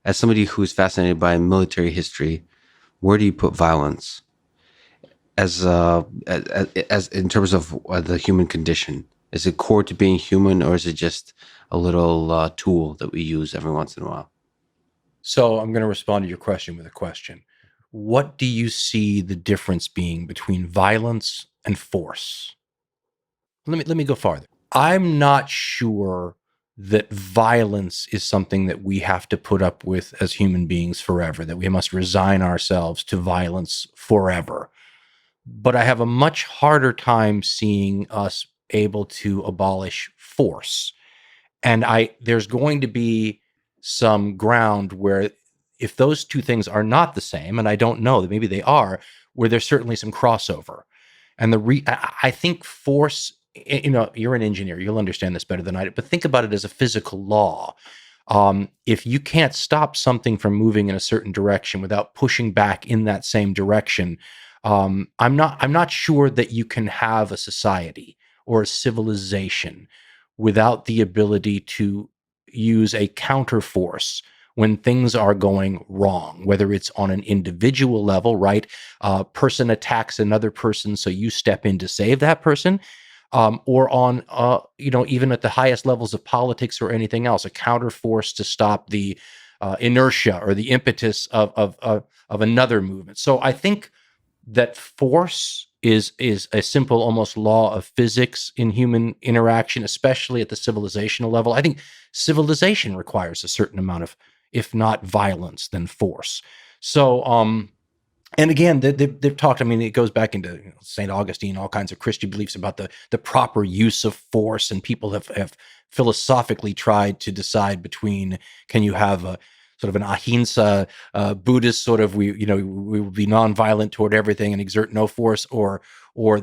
as somebody who's fascinated by military history, where do you put violence as in terms of the human condition? Is it core to being human, or is it just a little tool that we use every once in a while? So I'm going to respond to your question with a question. What do you see the difference being between violence and force? Let me go farther. I'm not sure that violence is something that we have to put up with as human beings forever, that we must resign ourselves to violence forever. But I have a much harder time seeing us able to abolish force. And there's going to be some ground where if those two things are not the same, and I don't know that maybe they are, where there's certainly some crossover. And I think force, you're an engineer, you'll understand this better than I do, but think about it as a physical law. If you can't stop something from moving in a certain direction without pushing back in that same direction, I'm not sure that you can have a society or a civilization without the ability to use a counterforce when things are going wrong, whether it's on an individual level, right? A person attacks another person, so you step in to save that person, or on, even at the highest levels of politics or anything else, a counterforce to stop the inertia or the impetus of another movement. So I think that force is a simple almost law of physics in human interaction, especially at the civilizational level. I think civilization requires a certain amount of, if not violence, then force. So and again, they've talked, I mean, it goes back into St. Augustine, all kinds of Christian beliefs about the proper use of force, and people have philosophically tried to decide between, can you have a sort of an ahimsa Buddhist sort of, we will be nonviolent toward everything and exert no force, or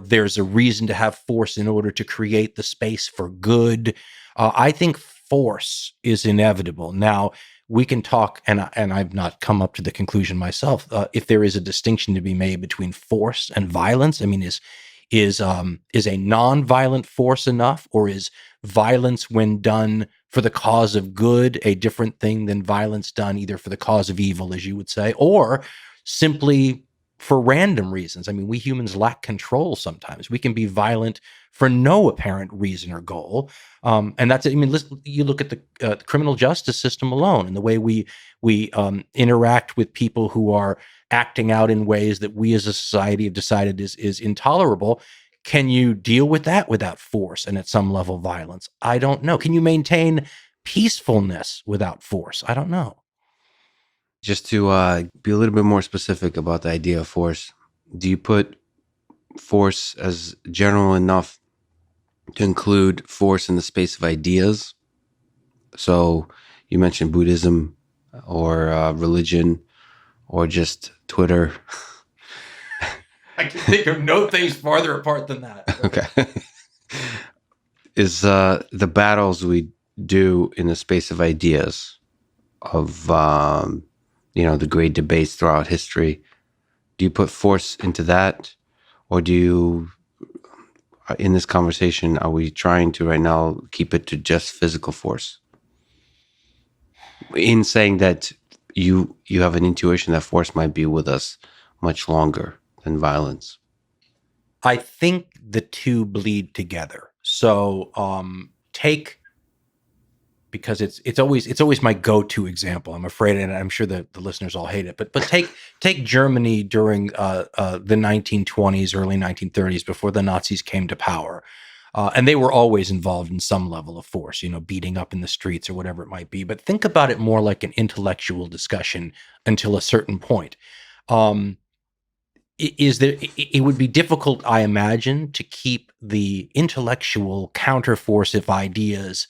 there's a reason to have force in order to create the space for good. I think force is inevitable. Now, we can talk, and I've not come up to the conclusion myself, if there is a distinction to be made between force and violence. I mean, is a non-violent force enough, or is violence, when done for the cause of good, a different thing than violence done either for the cause of evil, as you would say, or simply for random reasons? I mean, we humans lack control sometimes. We can be violent for no apparent reason or goal. And that's, I mean, listen, you look at the criminal justice system alone, and the way we interact with people who are acting out in ways that we as a society have decided is intolerable. Can you deal with that without force and at some level violence? I don't know. Can you maintain peacefulness without force? I don't know. Just to be a little bit more specific about the idea of force, do you put force as general enough to include force in the space of ideas? So you mentioned Buddhism or religion or just Twitter. I can think of no things farther apart than that. Okay. Is the battles we do in the space of ideas, of the great debates throughout history, do you put force into that, or do you, in this conversation, are we trying to right now keep it to just physical force? In saying that you have an intuition that force might be with us much longer than violence. I think the two bleed together. So because it's always my go-to example. I'm afraid, and I'm sure that the listeners all hate it, but take Germany during the 1920s, early 1930s, before the Nazis came to power. And they were always involved in some level of force, beating up in the streets or whatever it might be. But think about it more like an intellectual discussion until a certain point. It would be difficult, I imagine, to keep the intellectual counterforce of ideas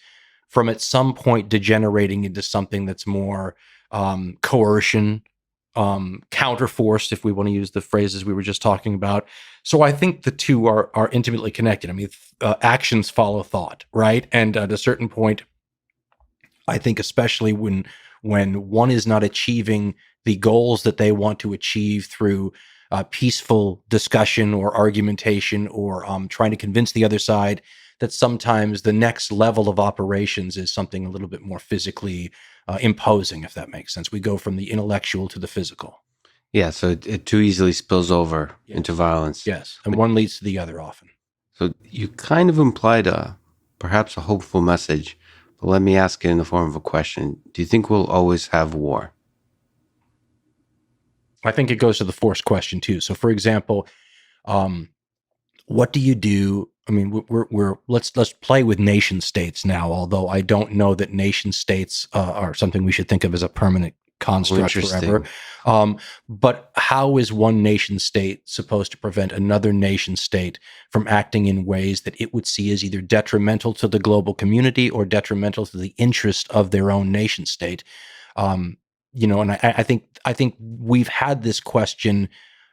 from at some point degenerating into something that's more coercion, counterforce, if we want to use the phrases we were just talking about. So I think the two are intimately connected. I mean, actions follow thought, right? And at a certain point, I think especially when one is not achieving the goals that they want to achieve through peaceful discussion or argumentation, or trying to convince the other side, that sometimes the next level of operations is something a little bit more physically imposing, if that makes sense. We go from the intellectual to the physical. Yeah, so it too easily spills over into violence. Yes, and one leads to the other often. So you kind of implied perhaps a hopeful message, but let me ask it in the form of a question. Do you think we'll always have war? I think it goes to the force question too. So, for example, um, what do you do? I mean, let's play with nation states now. Although I don't know that nation states are something we should think of as a permanent construct forever. Interesting. But how is one nation state supposed to prevent another nation state from acting in ways that it would see as either detrimental to the global community or detrimental to the interest of their own nation state? Um, and I think we've had this question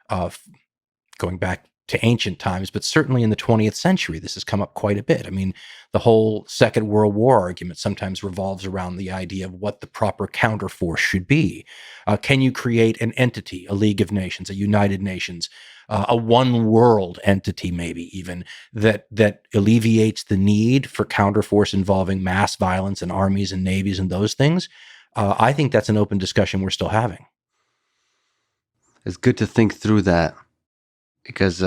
going back to ancient times, but certainly in the 20th century, this has come up quite a bit. I mean, the whole Second World War argument sometimes revolves around the idea of what the proper counterforce should be. Can you create an entity, a League of Nations, a United Nations, a one world entity, maybe even that alleviates the need for counterforce involving mass violence and armies and navies and those things? I think that's an open discussion we're still having. It's good to think through that because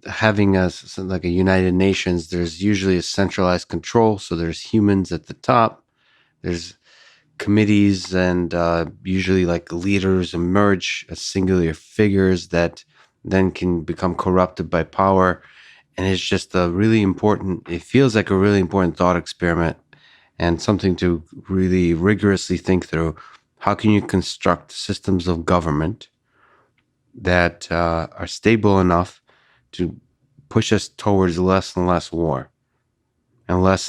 having like a United Nations, there's usually a centralized control. So there's humans at the top, there's committees, and usually like leaders emerge as singular figures that then can become corrupted by power. And it's just it feels like a really important thought experiment and something to really rigorously think through. How can you construct systems of government that are stable enough to push us towards less and less war and less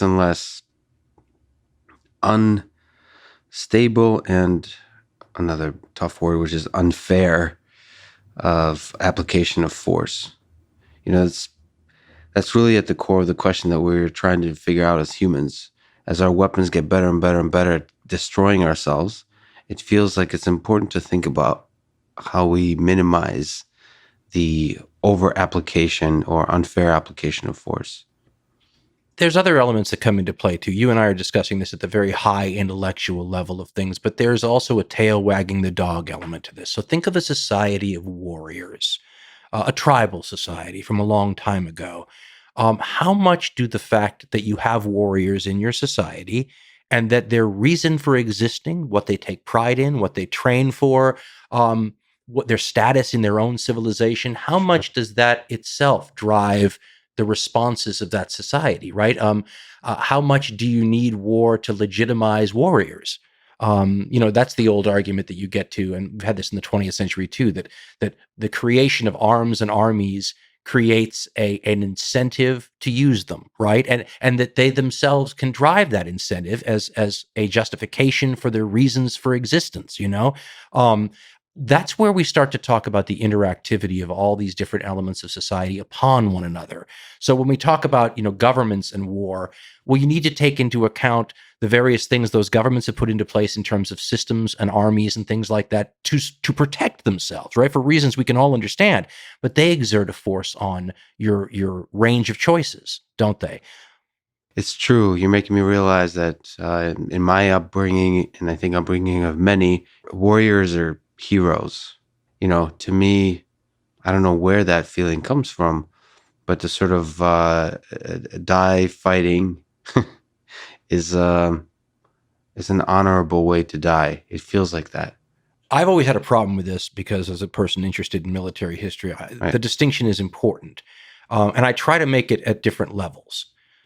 unstable and another tough word, which is unfair, of application of force? That's really at the core of the question that we're trying to figure out as humans. As our weapons get better and better and better at destroying ourselves, it feels like it's important to think about how we minimize the over application or unfair application of force. There's other elements that come into play too. You and I are discussing this at the very high intellectual level of things, but there's also a tail wagging the dog element to this. So think of a society of warriors, a tribal society from a long time ago. How much do the fact that you have warriors in your society and that their reason for existing, what they take pride in, what they train for, what their status in their own civilization, how much does that itself drive the responses of that society, right? How much do you need war to legitimize warriors? That's the old argument that you get to, and we've had this in the 20th century too, that the creation of arms and armies creates an incentive to use them, right? And that they themselves can drive that incentive as a justification for their reasons for existence, that's where we start to talk about the interactivity of all these different elements of society upon one another. So when we talk about, governments and war, well, you need to take into account the various things those governments have put into place in terms of systems and armies and things like that to protect themselves, right? For reasons we can all understand, but they exert a force on your range of choices, don't they? It's true. You're making me realize that in my upbringing, and I think upbringing of many, warriors are heroes. To me, I don't know where that feeling comes from, but the sort of die fighting is an honorable way to die. It feels like that. I've always had a problem with this because, as a person interested in military history, Right. the distinction is important, and I try to make it at different levels.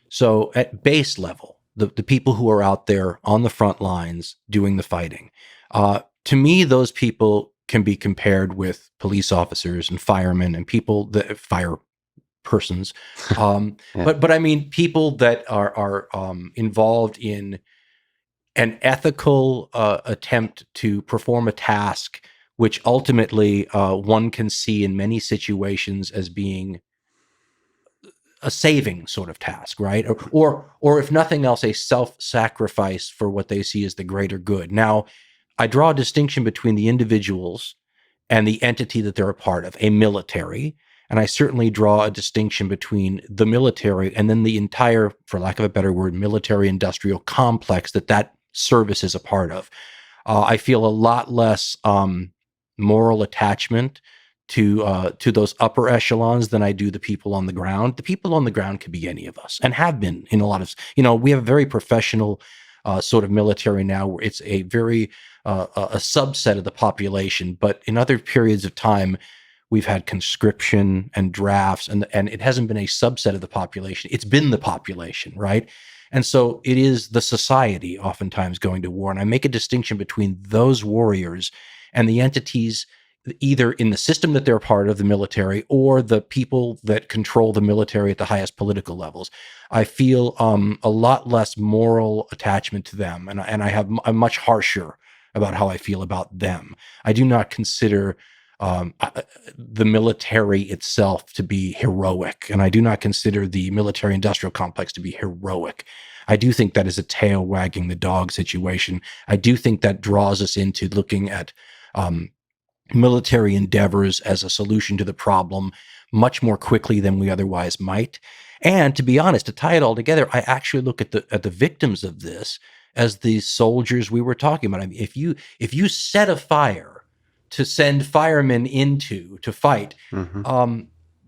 So, at base level, the people who are out there on the front lines doing the fighting, to me, those people can be compared with police officers and firemen and people that fire persons. Yeah. But I mean people that are involved in an ethical attempt to perform a task, which ultimately one can see in many situations as being a saving sort of task, right? Or if nothing else, a self-sacrifice for what they see as the greater good. Now, I draw a distinction between the individuals and the entity that they're a part of, a military. And I certainly draw a distinction between the military and then the entire, for lack of a better word, military industrial complex that service is a part of. I feel a lot less moral attachment to those upper echelons than I do the people on the ground. The people on the ground could be any of us, and have been in a lot of. We have a very professional sort of military now, where it's a very a subset of the population. But in other periods of time, we've had conscription and drafts, and it hasn't been a subset of the population. It's been the population, right? And so it is the society oftentimes going to war. And I make a distinction between those warriors and the entities either in the system that they're a part of, the military, or the people that control the military at the highest political levels. I feel a lot less moral attachment to them, and I'm much harsher about how I feel about them. I do not consider the military itself to be heroic, and I do not consider the military-industrial complex to be heroic. I do think that is a tail wagging the dog situation. I do think that draws us into looking at military endeavors as a solution to the problem much more quickly than we otherwise might. And to be honest, to tie it all together, I actually look at the victims of this as the soldiers we were talking about. I mean, if you set a fire to send firemen into to fight,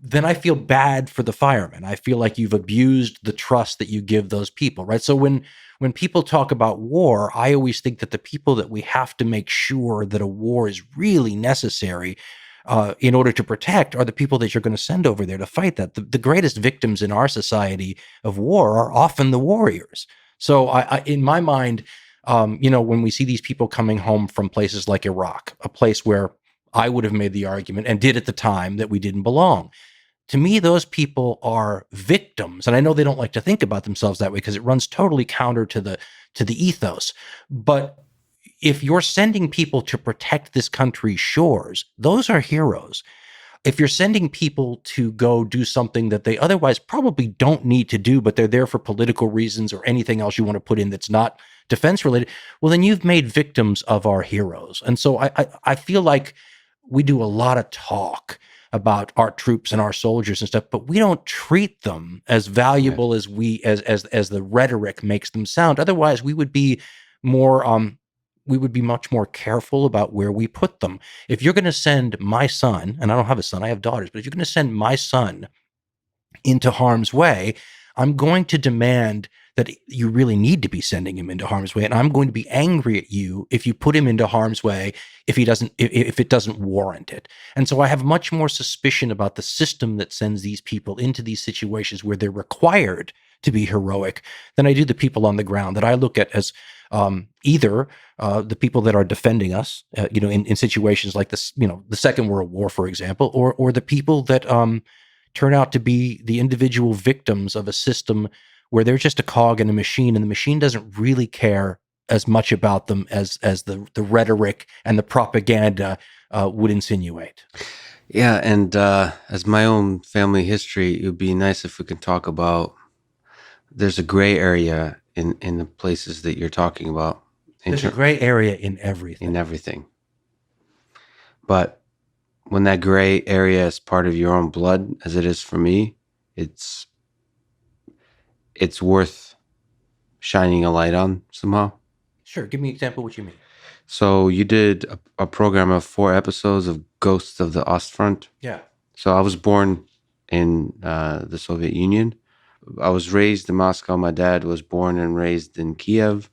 then I feel bad for the firemen. I feel like you've abused the trust that you give those people, right? So when people talk about war, I always think that the people that we have to make sure that a war is really necessary in order to protect are the people that you're going to send over there to fight that. The greatest victims in our society of war are often the warriors. So I in my mind, when we see these people coming home from places like Iraq, a place where I would have made the argument and did at the time that we didn't belong. To me, those people are victims, and I know they don't like to think about themselves that way because it runs totally counter to the ethos. But if you're sending people to protect this country's shores, those are heroes. If you're sending people to go do something that they otherwise probably don't need to do, but they're there for political reasons or anything else you want to put in that's not defense related, well, then you've made victims of our heroes. And so I feel like we do a lot of talk about our troops and our soldiers and stuff, but we don't treat them as valuable as as the rhetoric makes them sound. Otherwise, we would be much more careful about where we put them. If you're going to send my son, and I don't have a son, I have daughters, but if you're going to send my son into harm's way, I'm going to demand that you really need to be sending him into harm's way. And I'm going to be angry at you if you put him into harm's way if it doesn't warrant it. And so I have much more suspicion about the system that sends these people into these situations where they're required to be heroic than I do the people on the ground that I look at as either the people that are defending us, in situations like this, the Second World War, for example, or the people that turn out to be the individual victims of a system where they're just a cog in a machine, and the machine doesn't really care as much about them as the rhetoric and the propaganda would insinuate. Yeah, and as my own family history, it would be nice if we could talk about. There's a gray area in the places that you're talking about. There's a gray area in everything. In everything. But when that gray area is part of your own blood, as it is for me, it's worth shining a light on somehow. Sure. Give me an example of what you mean. So you did a program of 4 episodes of Ghosts of the Ostfront. Yeah. So I was born in the Soviet Union. I was raised in Moscow. My dad was born and raised in Kiev.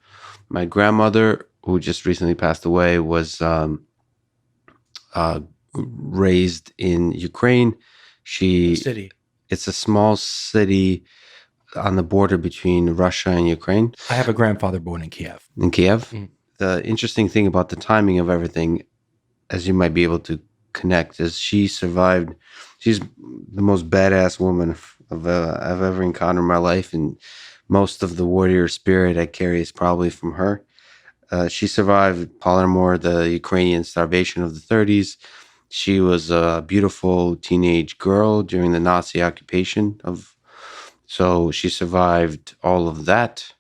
My grandmother, who just recently passed away, was raised in Ukraine. City. It's a small city on the border between Russia and Ukraine. I have a grandfather born in Kiev. In Kiev? Mm. The interesting thing about the timing of everything, as you might be able to connect, is she survived. She's the most badass woman I've ever encountered in my life, and most of the warrior spirit I carry is probably from her. She survived Holodomor, the Ukrainian starvation of the 30s. She was a beautiful teenage girl during the Nazi occupation so she survived all of that.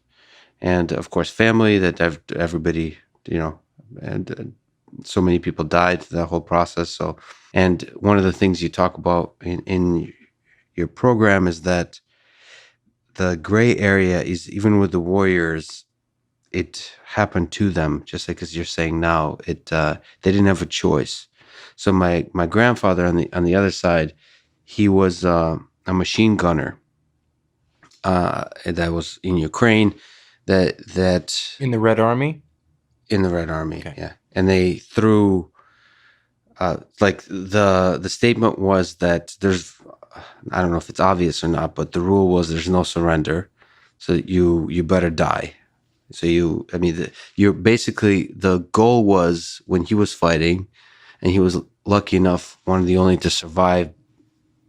And of course, family that everybody, and so many people died through that whole process. So, and one of the things you talk about in your program is that the gray area is, even with the warriors, it happened to them, just like as you're saying now. They didn't have a choice. So my grandfather on the other side, he was a machine gunner that was in Ukraine. That In the Red Army? in the Red Army, Okay. yeah, and they threw. Like the statement was that there's, I don't know if it's obvious or not, but the rule was there's no surrender, so you better die. So you're basically, the goal was when he was fighting, and he was lucky enough, one of the only to survive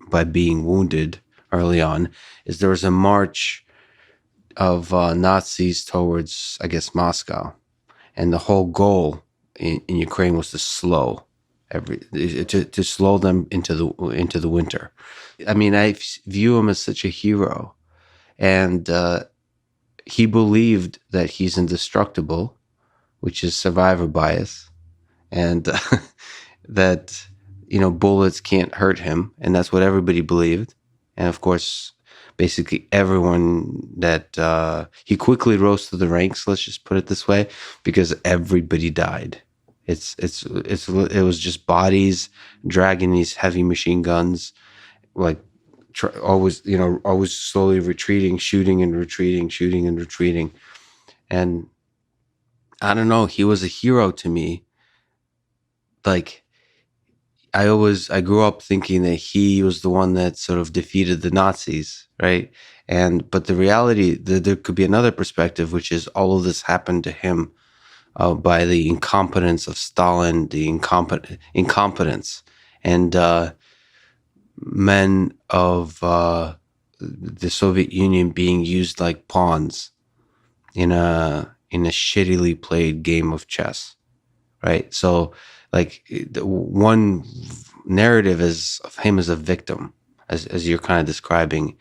by being wounded early on, is there was a march of Nazis towards, I guess, Moscow, and the whole goal in Ukraine was to slow to slow them into the winter. I mean, I view him as such a hero, and he believed that he's indestructible, which is survivor bias, and that bullets can't hurt him, and that's what everybody believed. And of course, basically everyone that he quickly rose to the ranks. Let's just put it this way, because everybody died. It was just bodies dragging these heavy machine guns, like always slowly retreating, shooting and retreating, shooting and retreating. And I don't know, he was a hero to me. Like, I grew up thinking that he was the one that sort of defeated the Nazis, right? But the reality, there could be another perspective, which is all of this happened to him by the incompetence of Stalin, the incompetence, and men of the Soviet Union being used like pawns in a shittily played game of chess, right? So, like, the one narrative is of him as a victim, as you're kind of describing,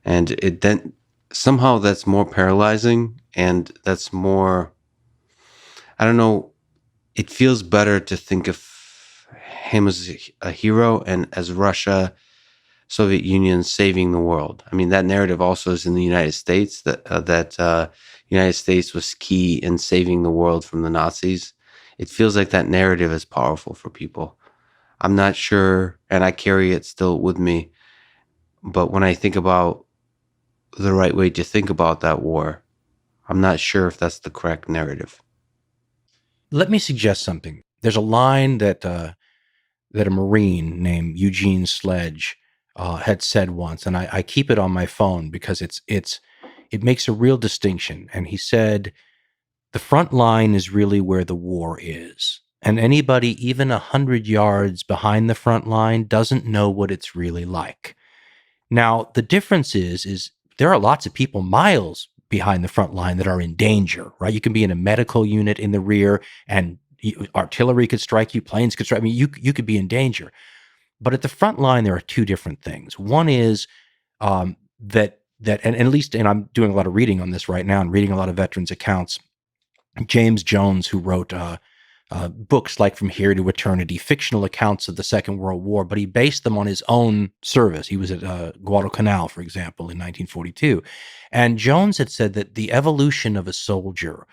and it then somehow that's more paralyzing, and that's more, I don't know, it feels better to think of him as a hero, and as Russia, Soviet Union saving the world. I mean, that narrative also is in the United States, that United States was key in saving the world from the Nazis. It feels like that narrative is powerful for people. I'm not sure, and I carry it still with me. But when I think about the right way to think about that war, I'm not sure if that's the correct narrative. Let me suggest something. There's a line that that a Marine named Eugene Sledge had said once, and I keep it on my phone because it makes a real distinction. And he said, "The front line is really where the war is, and anybody even 100 yards behind the front line doesn't know what it's really like." Now, the difference is there are lots of people miles behind the front line that are in danger, right? You can be in a medical unit in the rear, and artillery could strike you, planes could strike. I mean, you could be in danger. But at the front line, there are two different things. One is and at least, and I'm doing a lot of reading on this right now, and reading a lot of veterans accounts. James Jones, who wrote books like From Here to Eternity, fictional accounts of the Second World War, but he based them on his own service. He was at Guadalcanal, for example, in 1942. And Jones had said that the evolution of a soldier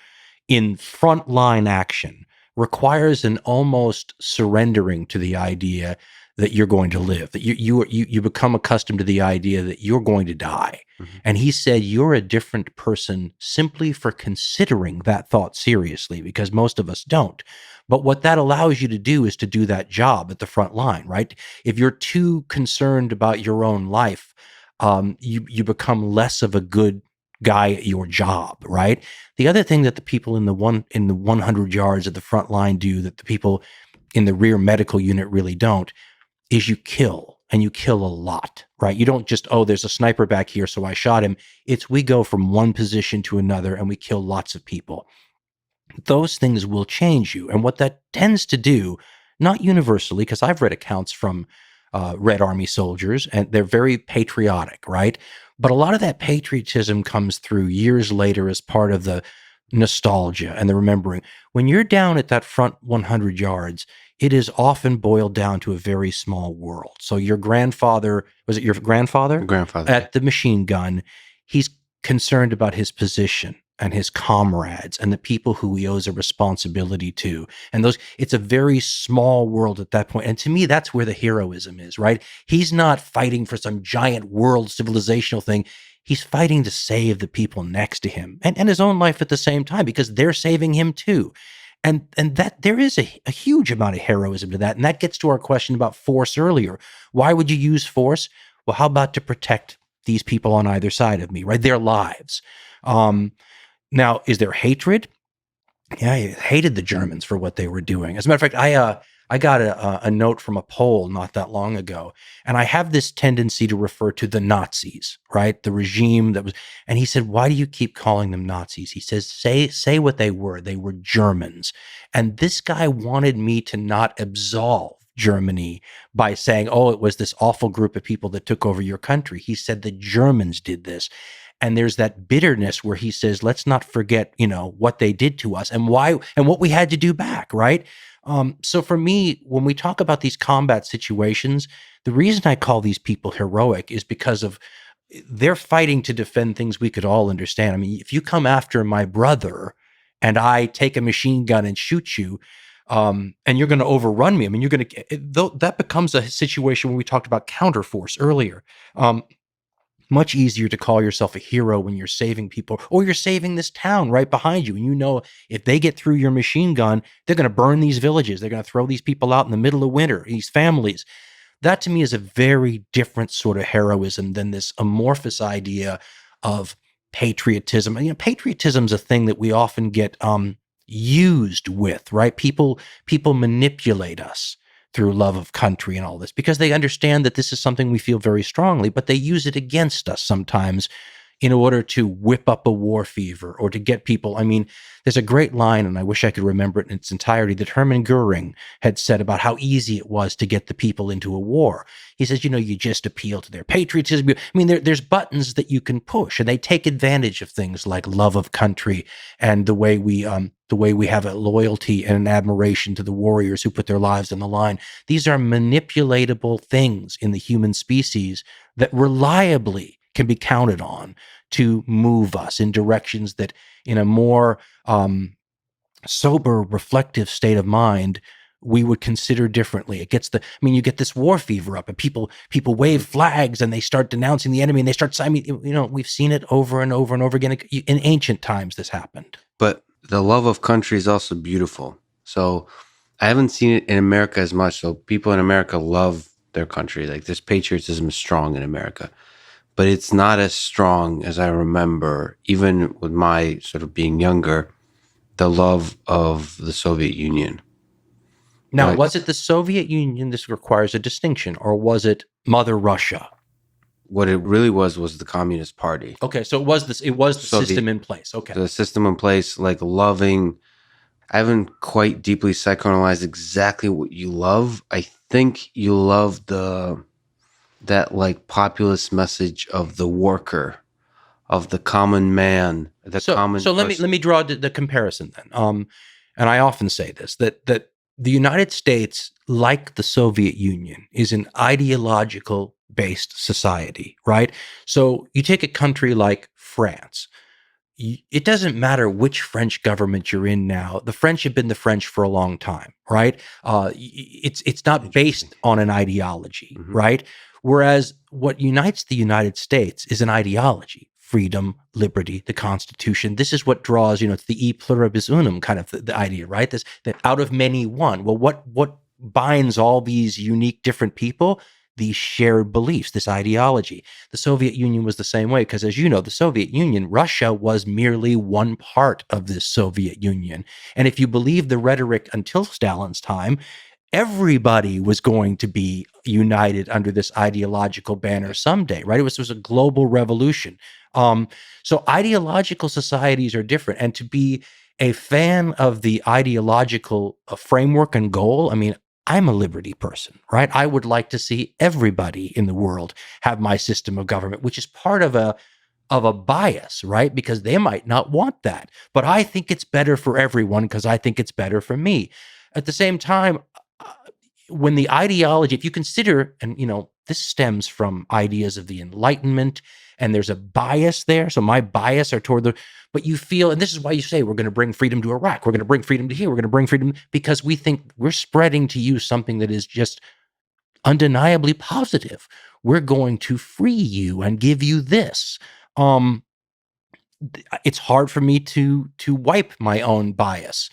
in frontline action requires an almost surrendering to the idea that you're going to live, that you become accustomed to the idea that you're going to die. Mm-hmm. And he said, you're a different person simply for considering that thought seriously, because most of us don't. But what that allows you to do is to do that job at the front line, right? If you're too concerned about your own life, you become less of a good guy at your job, right? The other thing that the people in the 100 yards of the front line do that the people in the rear medical unit really don't is you kill, and you kill a lot, right? You don't just, oh, there's a sniper back here, so I shot him. It's we go from one position to another and we kill lots of people. Those things will change you. And what that tends to do, not universally, because I've read accounts from Red Army soldiers, and they're very patriotic, right? But a lot of that patriotism comes through years later as part of the nostalgia and the remembering. When you're down at that front 100 yards, it is often boiled down to a very small world. So your grandfather, was it your grandfather? Grandfather. At the machine gun, he's concerned about his position. and his comrades and the people who he owes a responsibility to. And it's a very small world at that point. And to me, that's where the heroism is, right? He's not fighting for some giant world civilizational thing. He's fighting to save the people next to him and his own life at the same time, because they're saving him too. And that there is a huge amount of heroism to that. And that gets to our question about force earlier. Why would you use force? Well, how about to protect these people on either side of me, right? Their lives. Now, is there hatred? Yeah, I hated the Germans for what they were doing. As a matter of fact, I got a note from a Pole not that long ago, and I have this tendency to refer to the Nazis, right? The regime that was, and he said, "Why do you keep calling them Nazis?" He says, "Say what they were. They were Germans." And this guy wanted me to not absolve Germany by saying, "Oh, it was this awful group of people that took over your country." He said the Germans did this. And there's that bitterness where he says, let's not forget, what they did to us and why and what we had to do back, right? So for me, when we talk about these combat situations, the reason I call these people heroic is because of they're fighting to defend things we could all understand. I mean, if you come after my brother and I take a machine gun and shoot you, and you're going to overrun me, I mean, that becomes a situation where we talked about counterforce earlier. Much easier to call yourself a hero when you're saving people, or you're saving this town right behind you. And if they get through your machine gun, they're going to burn these villages. They're going to throw these people out in the middle of winter, these families. That to me is a very different sort of heroism than this amorphous idea of patriotism. Patriotism is a thing that we often get used with, right? People manipulate us through love of country and all this, because they understand that this is something we feel very strongly, but they use it against us sometimes in order to whip up a war fever or to get people. I mean, there's a great line, and I wish I could remember it in its entirety, that Hermann Goering had said about how easy it was to get the people into a war. He says, you just appeal to their patriotism. I mean, there's buttons that you can push, and they take advantage of things like love of country and the way we have a loyalty and an admiration to the warriors who put their lives on the line. These are manipulatable things in the human species that reliably can be counted on to move us in directions that, in a more sober, reflective state of mind, we would consider differently. You get this war fever up, and people wave flags and they start denouncing the enemy, and they start, we've seen it over and over and over again. In ancient times, this happened. But the love of country is also beautiful. So I haven't seen it in America as much. So people in America love their country. Like, this patriotism is strong in America, but it's not as strong as I remember, even with my sort of being younger, the love of the Soviet Union. Now, was it the Soviet Union? This requires a distinction, or was it Mother Russia? What it really was the Communist Party. Okay, so it was the system in place. Okay. The system in place, like loving. I haven't quite deeply psychoanalyzed exactly what you love. I think you love that like populist message of the worker, of the common man, So let me draw the comparison then. And I often say this, that the United States, like the Soviet Union, is an ideological based society, right? So you take a country like France. It doesn't matter which French government you're in now. The French have been the French for a long time, right? It's not based on an ideology, right? Whereas what unites the United States is an ideology: freedom, liberty, the Constitution. This is what draws, it's the e pluribus unum kind of the idea, right? That out of many one. Well, what binds all these unique different people? These shared beliefs, this ideology. The Soviet Union was the same way, because as you know, the Soviet Union, Russia was merely one part of this Soviet Union. And if you believe the rhetoric until Stalin's time, everybody was going to be united under this ideological banner someday, right? It was a global revolution. So ideological societies are different. And to be a fan of the ideological framework and goal, I mean, I'm a liberty person, right? I would like to see everybody in the world have my system of government, which is part of a bias, right? Because they might not want that. But I think it's better for everyone because I think it's better for me. At the same time, when the ideology, if you consider, and this stems from ideas of the Enlightenment, and there's a bias there. So my bias are toward the, but you feel, and this is why you say we're going to bring freedom to Iraq, we're going to bring freedom to here, we're going to bring freedom, because we think we're spreading to you something that is just undeniably positive. We're going to free you and give you this. It's hard for me to wipe my own bias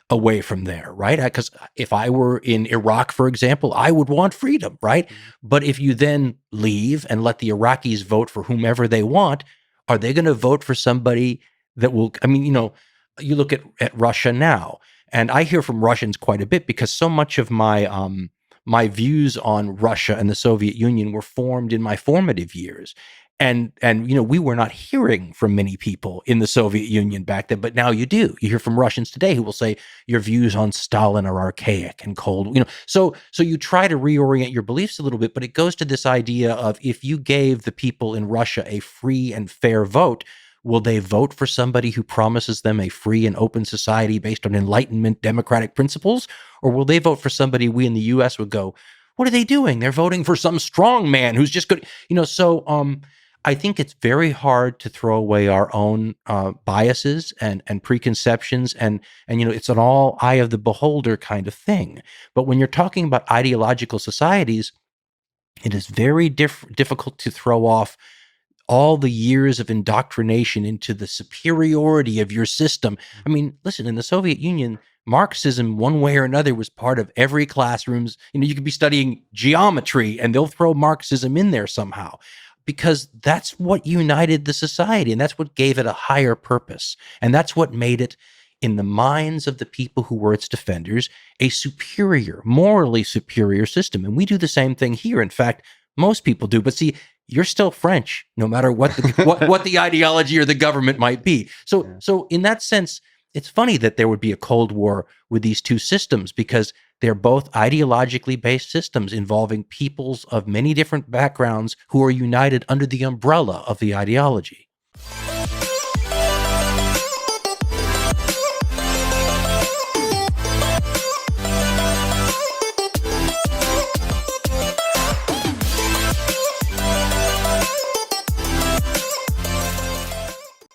away from there, right? Because if I were in Iraq, for example, I would want freedom, right? But if you then leave and let the Iraqis vote for whomever they want, are they going to vote for somebody that will, I mean, you look at Russia now, and I hear from Russians quite a bit because so much of my views on Russia and the Soviet Union were formed in my formative years. And we were not hearing from many people in the Soviet Union back then, but now you do. You hear from Russians today who will say your views on Stalin are archaic and cold. So you try to reorient your beliefs a little bit, but it goes to this idea of, if you gave the people in Russia a free and fair vote, will they vote for somebody who promises them a free and open society based on Enlightenment democratic principles? Or will they vote for somebody we in the US would go, what are they doing? They're voting for some strong man who's just good. I think it's very hard to throw away our own biases and preconceptions, and it's an all eye of the beholder kind of thing. But when you're talking about ideological societies, it is very difficult to throw off all the years of indoctrination into the superiority of your system. I mean, listen, in the Soviet Union, Marxism, one way or another, was part of every classroom's. You could be studying geometry and they'll throw Marxism in there somehow, because that's what united the society, and that's what gave it a higher purpose. And that's what made it, in the minds of the people who were its defenders, a superior, morally superior system. And we do the same thing here. In fact, most people do. But see, you're still French, no matter what what the ideology or the government might be. So in that sense, it's funny that there would be a Cold War with these two systems, because they're both ideologically based systems involving peoples of many different backgrounds who are united under the umbrella of the ideology.